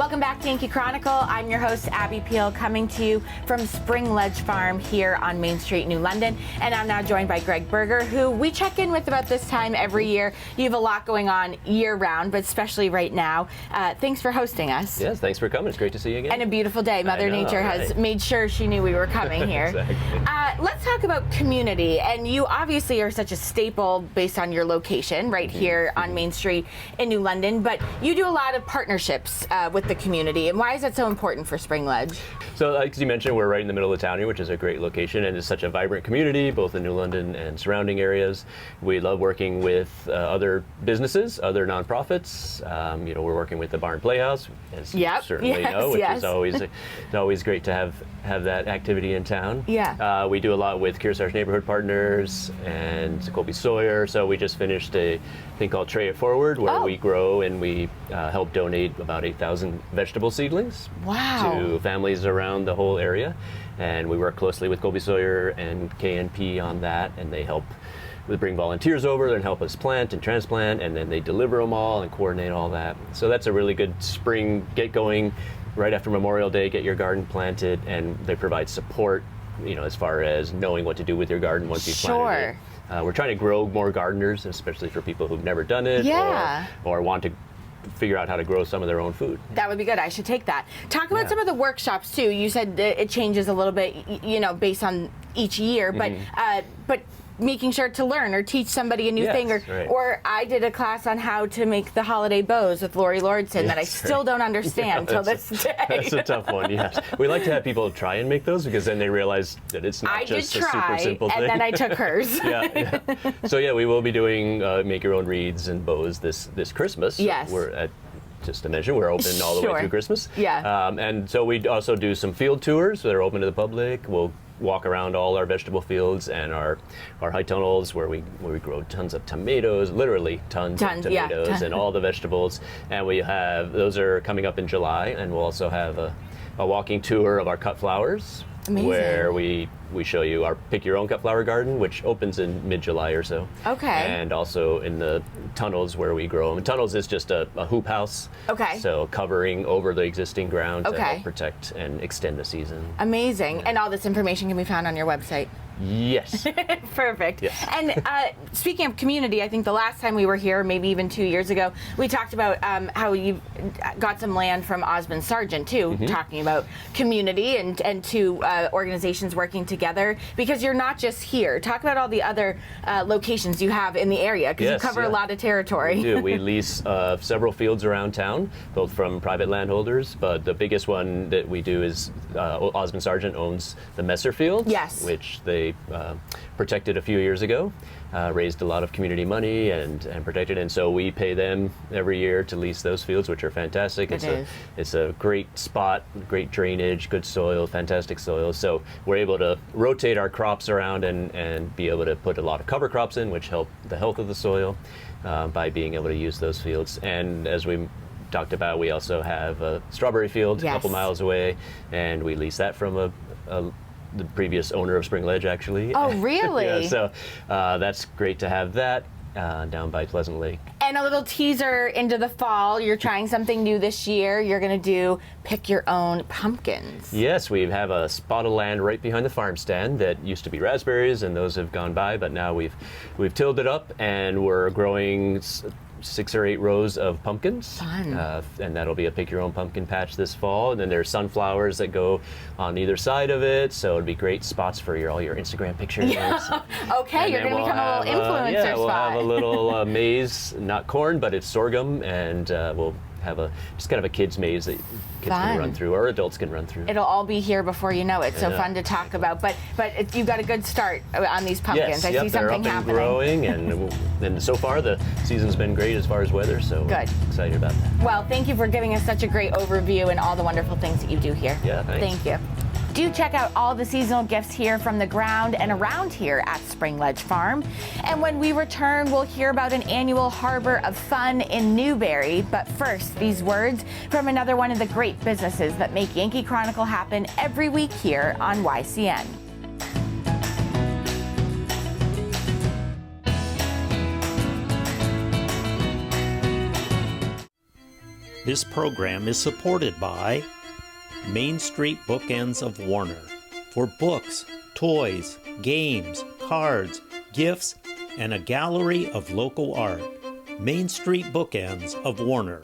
Welcome back to Yankee Chronicle. I'm your host, Abby Peel, coming to you from Spring Ledge Farm here on Main Street, New London. And I'm now joined by Berger, who we check in with about this time every year. You have a lot going on year-round, but especially right now. Thanks for hosting us. Yes, thanks for coming. It's great to see you again. And a beautiful day. Mother Nature has made sure she knew we were coming here. Exactly. Let's talk about community. And you obviously are such a staple based on your location right here on Main Street in New London, but you do a lot of partnerships with the community. And why is that so important for Spring Ledge? So, like you mentioned, we're right in the middle of town here, which is a great location, and it's such a vibrant community, both in New London and surrounding areas. We love working with other businesses, other nonprofits. We're working with the Barn Playhouse, as you certainly know, which is always great to have that activity in town. Yeah. We do a lot with Kearsarge Neighborhood Partners and Colby Sawyer. So we just finished a thing called Tray It Forward, where we grow and we help donate about 8,000 vegetable seedlings to families around the whole area. And we work closely with Colby Sawyer and KNP on that, and they help. We bring volunteers over and help us plant and transplant, and then they deliver them all and coordinate all that. So that's a really good spring get going right after Memorial Day, get your garden planted, and they provide support, as far as knowing what to do with your garden once you've planted it. We're trying to grow more gardeners, especially for people who've never done it or want to figure out how to grow some of their own food. That would be good. I should take that. Talk about some of the workshops too. You said that it changes a little bit, based on each year, but making sure to learn or teach somebody a new thing. Or I did a class on how to make the holiday bows with Lori Lordson that I still don't understand till this day. That's a tough one, yes. We like to have people try and make those because then they realize that it's not just a super simple thing. And then I took hers. So we will be doing make your own wreaths and bows this Christmas. Yes. Just to mention, we're open all the way through Christmas. Yeah. And so we also do some field tours that are open to the public. We'll walk around all our vegetable fields and our high tunnels where we grow tons of tomatoes, literally tons of tomatoes and all the vegetables. And those are coming up in July, and we'll also have a walking tour of our cut flowers. Amazing. Where we show you our pick your own cut flower garden, which opens in mid-July or so. Okay. And also in the tunnels where we grow them. And tunnels is just a hoop house. Okay. So covering over the existing ground to help protect and extend the season. Amazing. And all this information can be found on your website. Yes. Perfect. Yes. And speaking of community, I think the last time we were here, maybe even 2 years ago, we talked about how you got some land from Osmond Sargent too, talking about community and two organizations working together, because you're not just here. Talk about all the other locations you have in the area, because you cover a lot of territory. We do. We lease several fields around town, both from private landholders, but the biggest one that we do is Osmond Sargent owns the Messer Field, which they protected a few years ago, raised a lot of community money and protected, and so we pay them every year to lease those fields, which are fantastic. It's a great spot, great drainage, good soil, fantastic soil. So we're able to rotate our crops around and be able to put a lot of cover crops in, which help the health of the soil by being able to use those fields. And as we talked about, we also have a strawberry field a couple miles away, and we lease that from the previous owner of Spring Ledge, actually. Oh, really? So that's great to have that down by Pleasant Lake. And a little teaser into the fall. You're trying something new this year. You're going to do pick your own pumpkins. Yes, we have a spot of land right behind the farm stand that used to be raspberries, and those have gone by, but now we've tilled it up and we're growing 6 or 8 rows of pumpkins. Fun. And that'll be a pick your own pumpkin patch this fall. And then there's sunflowers that go on either side of it, so it'd be great spots for all your Instagram pictures. Okay, you're going to become a little influencer spot. We'll have a little maize, not corn, but it's sorghum, and we'll have just kind of a kids maze that kids can run through, or adults can run through. It'll all be here before you know it. So fun to talk about. But you've got a good start on these pumpkins. I see something they're up happening. And growing, and so far the season's been great as far as weather. So good. Excited about that. Well, thank you for giving us such a great overview and all the wonderful things that you do here. Yeah, thanks. Thank you. Do check out all the seasonal gifts here from the ground and around here at Spring Ledge Farm. And when we return, we'll hear about an annual Harbor of Fun in Newberry. But first, these words from another one of the great businesses that make Yankee Chronicle happen every week here on YCN. This program is supported by Main Street Bookends of Warner for books, toys, games, cards, gifts, and a gallery of local art. Main Street Bookends of Warner.